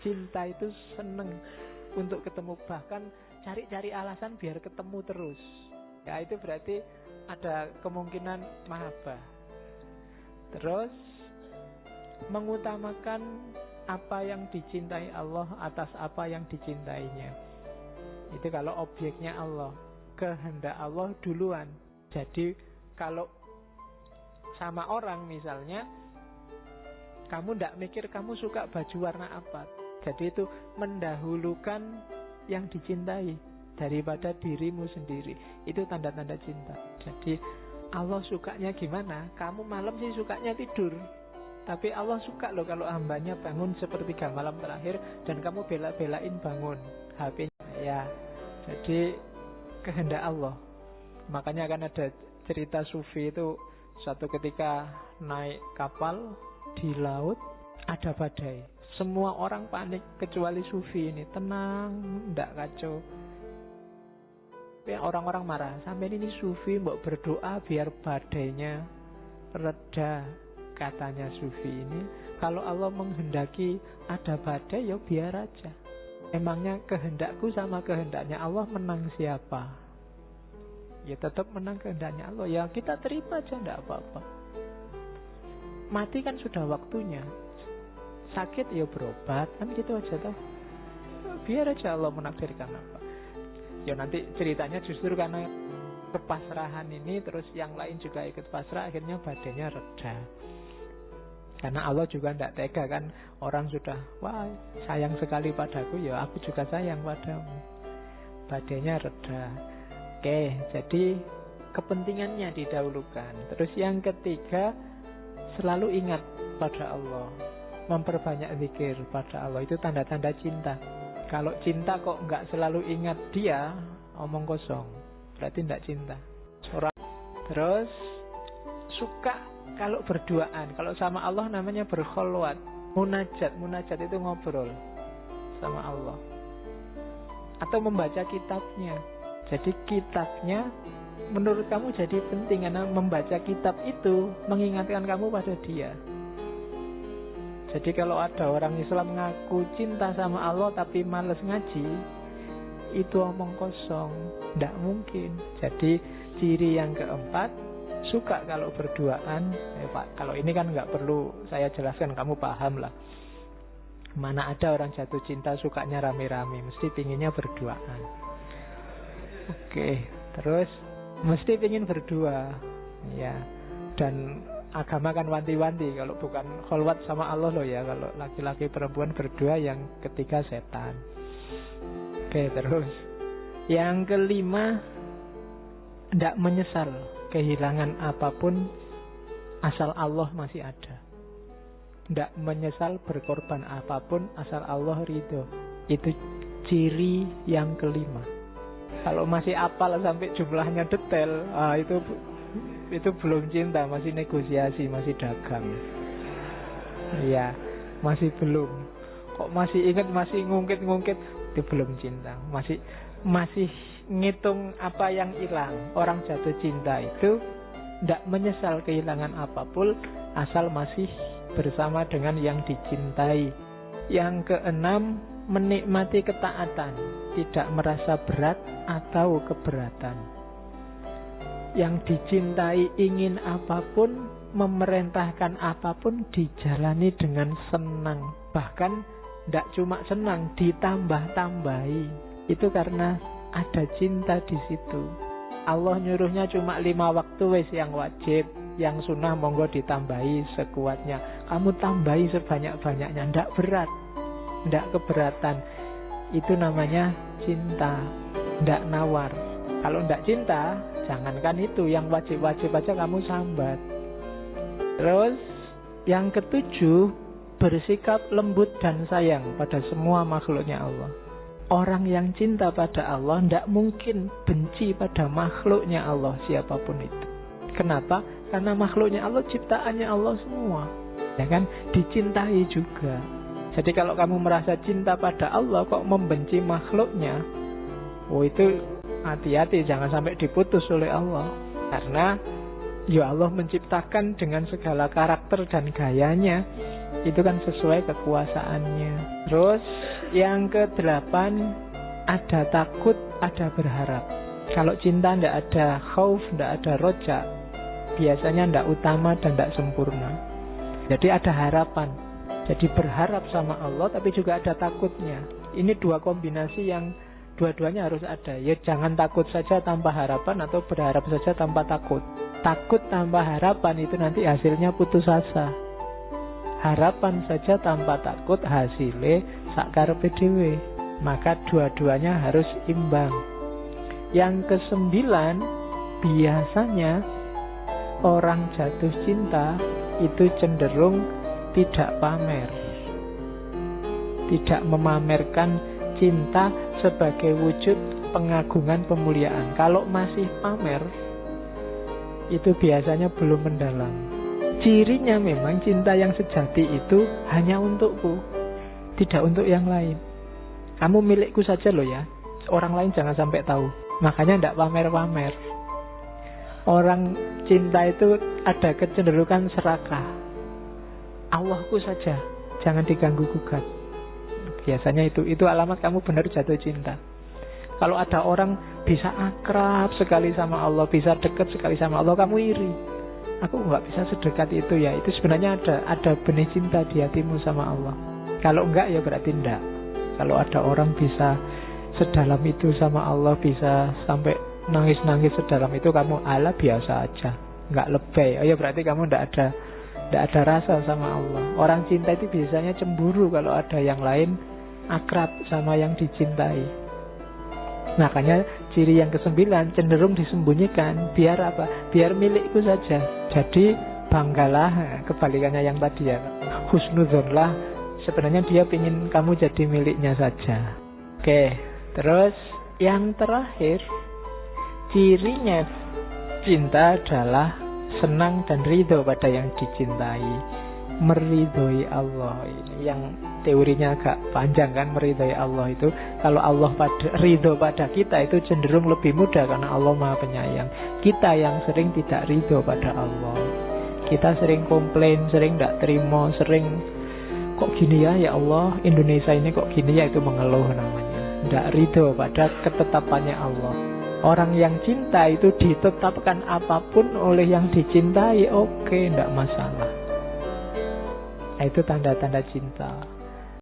cinta itu seneng untuk ketemu, bahkan cari-cari alasan biar ketemu terus. Ya itu berarti ada kemungkinan mahabbah. Terus mengutamakan apa yang dicintai Allah atas apa yang dicintainya. Itu kalau objeknya Allah, kehendak Allah duluan. Jadi kalau sama orang misalnya, kamu tidak mikir kamu suka baju warna apa. Jadi itu mendahulukan yang dicintai daripada dirimu sendiri. Itu tanda-tanda cinta. Jadi Allah sukanya gimana? Kamu malam sih sukanya tidur, tapi Allah suka loh kalau hambanya bangun sepertiga malam terakhir dan kamu bela-belain bangun HP-nya. Ya, jadi kehendak Allah. Makanya kan ada cerita sufi itu, suatu ketika naik kapal di laut, ada badai. Semua orang panik kecuali sufi ini, tenang, ndak kacau. Ya, orang-orang marah, sampai ini sufi mbok berdoa biar badainya reda. Katanya sufi ini, kalau Allah menghendaki ada badai, ya biar aja. Emangnya kehendakku sama kehendaknya Allah menang siapa? Ya tetap menang kehendaknya Allah. Ya kita terima aja, enggak apa-apa. Mati kan sudah waktunya. Sakit ya berobat, kan gitu aja toh. Biar aja Allah menakdirkan apa. Ya nanti ceritanya justru karena kepasrahan ini, terus yang lain juga ikut pasrah, akhirnya badainya reda. Karena Allah juga tidak tega kan. Orang sudah, wah sayang sekali padaku, ya aku juga sayang padamu. Badainya reda. Oke, jadi kepentingannya didahulukan. Terus yang ketiga, selalu ingat pada Allah, memperbanyak zikir pada Allah. Itu tanda-tanda cinta. Kalau cinta kok nggak selalu ingat dia, omong kosong, berarti nggak cinta. Terus suka kalau berduaan. Kalau sama Allah namanya berkholwat, munajat. Munajat itu ngobrol sama Allah. Atau membaca kitabnya. Jadi kitabnya menurut kamu jadi penting, karena membaca kitab itu mengingatkan kamu pada dia. Jadi kalau ada orang Islam ngaku cinta sama Allah tapi males ngaji, itu omong kosong, tidak mungkin. Jadi ciri yang keempat, suka kalau berduaan. Pak, kalau ini kan nggak perlu saya jelaskan, kamu paham lah. Mana ada orang jatuh cinta sukanya rame-rame, mesti pinginnya berduaan. Oke, terus mesti pingin berdua, ya. Dan agama kan wanti-wanti, kalau bukan kholwat sama Allah loh ya, kalau laki-laki perempuan berdua, yang ketiga setan. Oke, terus yang kelima, tidak menyesal kehilangan apapun asal Allah masih ada. Tidak menyesal berkorban apapun asal Allah ridho. Itu ciri yang kelima. Kalau masih apal sampai jumlahnya detail, itu belum cinta, masih negosiasi, masih dagang. Ya, masih belum. Kok masih ingat, masih ngungkit-ngungkit, itu belum cinta. Masih ngitung apa yang hilang. Orang jatuh cinta itu tidak menyesal kehilangan apapun asal masih bersama dengan yang dicintai. Yang keenam, menikmati ketaatan, tidak merasa berat atau keberatan. Yang dicintai ingin apapun, memerintahkan apapun, dijalani dengan senang. Bahkan tidak cuma senang, ditambah-tambahi. Itu karena ada cinta di situ. Allah nyuruhnya cuma 5 waktu wes yang wajib, yang sunnah monggo ditambahi sekuatnya. Kamu tambahi sebanyak-banyaknya, tidak berat, tidak keberatan. Itu namanya cinta, tidak nawar. Kalau tidak cinta, jangankan itu, yang wajib-wajib aja kamu sambat. Terus yang ketujuh, bersikap lembut dan sayang pada semua makhluknya Allah. Orang yang cinta pada Allah tidak mungkin benci pada makhluknya Allah, siapapun itu. Kenapa? Karena makhluknya Allah ciptaannya Allah semua, ya kan? Dicintai juga. Jadi kalau kamu merasa cinta pada Allah kok membenci makhluknya, itu hati-hati, jangan sampai diputus oleh Allah. Karena ya Allah menciptakan dengan segala karakter dan gayanya. Itu kan sesuai kekuasaannya. Terus yang ke-8, ada takut, ada berharap. Kalau cinta tidak ada khauf, tidak ada roja, biasanya tidak utama dan tidak sempurna. Jadi ada harapan. Jadi berharap sama Allah tapi juga ada takutnya. Ini dua kombinasi yang dua-duanya harus ada. Ya jangan takut saja tanpa harapan, atau berharap saja tanpa takut. Takut tanpa harapan itu nanti hasilnya putus asa. Harapan saja tanpa takut hasilnya sakarepe dhewe. Maka dua-duanya harus imbang. Yang ke-9, biasanya orang jatuh cinta itu cenderung tidak pamer. Tidak memamerkan cinta sebagai wujud pengagungan, pemuliaan. Kalau masih pamer, itu biasanya belum mendalam. Cirinya memang cinta yang sejati itu hanya untukku, tidak untuk yang lain. Kamu milikku saja loh ya, orang lain jangan sampai tahu. Makanya tidak pamer-pamer. Orang cinta itu ada kecenderungan serakah. Allahku saja, jangan diganggu-gugat. Biasanya itu alamat kamu benar jatuh cinta. Kalau ada orang bisa akrab sekali sama Allah, bisa dekat sekali sama Allah, kamu iri. Aku nggak bisa sedekat itu ya. Itu sebenarnya ada benih cinta di hatimu sama Allah. Kalau enggak ya berarti enggak. Kalau ada orang bisa sedalam itu sama Allah, bisa sampai nangis-nangis sedalam itu, kamu ala biasa aja, nggak lebay. Oh ya berarti kamu enggak ada rasa sama Allah. Orang cinta itu biasanya cemburu kalau ada yang lain akrab sama yang dicintai. Makanya ciri yang ke-9 cenderung disembunyikan. Biar apa? Biar milikku saja. Jadi banggalah, kebalikannya yang tadi ya. Husnudzonlah, sebenarnya dia ingin kamu jadi miliknya saja. Oke, terus yang terakhir, cirinya cinta adalah senang dan ridho pada yang dicintai. Meridhoi Allah, ini yang teorinya agak panjang kan, meridhoi Allah itu. Kalau Allah ridho pada kita itu cenderung lebih mudah karena Allah Maha Penyayang. Kita yang sering tidak ridho pada Allah, kita sering komplain, sering tidak terima, sering kok gini ya Allah, Indonesia ini kok gini ya, itu mengeluh namanya. Tidak ridho pada ketetapannya Allah. Orang yang cinta itu ditetapkan apapun oleh yang dicintai, oke, tidak masalah. Itu tanda-tanda cinta.